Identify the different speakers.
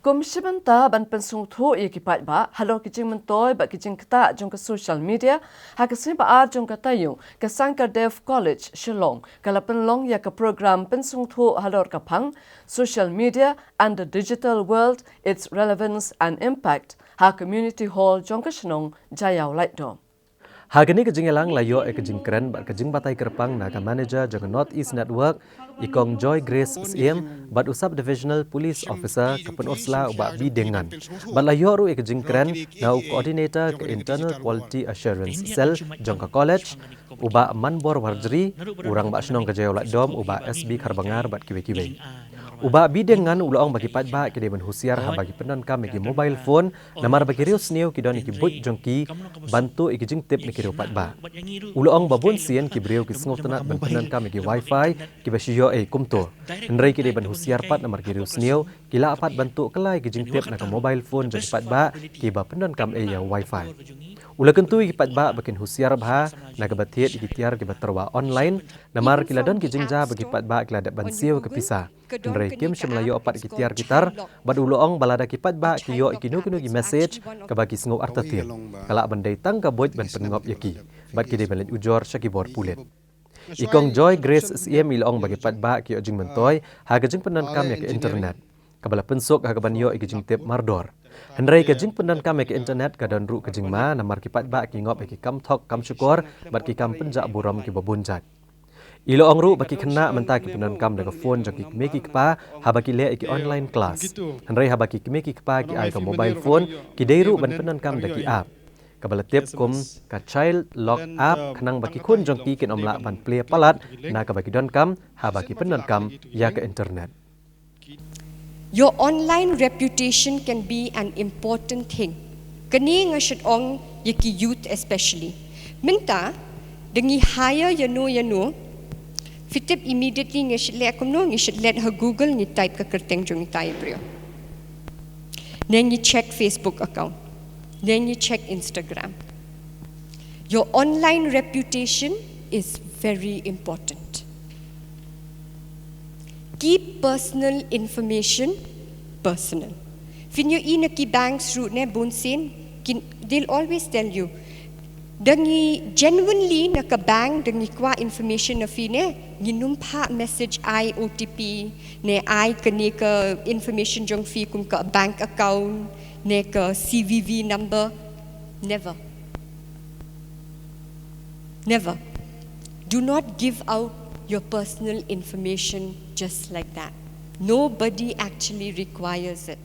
Speaker 1: Komisi Banta ban pensung thu ia kipat ba halo kijing mentoi ba kijing kata jong ke social media ha ke ba ar jong kata yung ke Sangkar Dev College Shillong kala penlong ya ke program pensung thu halor kapang social media and the digital world, its relevance and impact ha community hall jong ke Shenong Jayau Lightdom.
Speaker 2: Hagani kejing elang layo kejing keren bat kejing batai kerpang naga manager jaga North East Network ikong Joy Grace SIM bat usap divisional police officer kapen Ursula ubak bidengan bat layo ru kejing keren na coordinator ke internal quality assurance cell jongka college ubak Manbor Warjri urang bak senong ke Jayau Lakdom ubak SB Karbangar bat kiwe-kiwe. Ubak bidengan ulaong bagi patba ke deban husiar ha bagi penan kam iki mobile phone namar bagi rius new kidon iki bot jongki bantu iki jing tip niki patba. Ulaong babun sien ki breu ki sngot tenat ban penan kam iki wifi ki basiyo kumto. Henry ki deban husiar pat namar ki rius new kila apat bantu kelai ki jing tip nak mobile phone jong patba ki ba penan kam ya wifi. Ula kentu ki patba bakin husiar bha naga batiet ki tiar ki baterwa online namar kila don ki jingja bagi patba kila dak bansiu ke pisah. Henry kim semelayo apat ki tiar gitar bad ulaong balada ki patba ki yo ikinu kinu ki message ke bagi sngop artatil. Kala bandai tang ka boit ban pengop yaki bad ki de balet ujor syaki bor pulet. Ikong Joy Grace SIM ilaong bagi patba ki ojing mentoy ha gejing penan kam ya ke internet. Kabala pensuk ha kabanyo ikijing tip mardor. Henry kejing penan kam ke internet kadon ru kejing ma namar ki patba ki ngop ki kam thok kam syukur bad ki kam penjak buram ki babunjat. Ilo ong ru baki kena mentah ki penan kam daga phone jaki meki kpa ha baki le ki online class. Henry ha baki meki kpa ki ai ka mobile phone ki deiru ban penan kam daki app. Kabala tip kum ka child lock app kenang baki kun jongki kin omla ban play palat na ka baki don kam ha baki penan kam ya ke internet.
Speaker 3: Your online reputation can be an important thing. Kani ngashit ong yaki youth especially. Minta dengi hire yanu fitip immediately ngashit le akum no ngashit let her Google ngi type ka kerteng jong tai brio. Nengi check Facebook account. Nengi check Instagram. Your online reputation is very important. Keep personal information personal. When you in a key bank's route ne bunsin, they'll always tell you. Dangi genuinely naka bank dangi kwa information na fine, ginumpa message I OTP ne I kani ka information jong fi kum ka bank account ne ka CVV number. Never. Never. Do not give out your personal information just like that. Nobody actually requires it.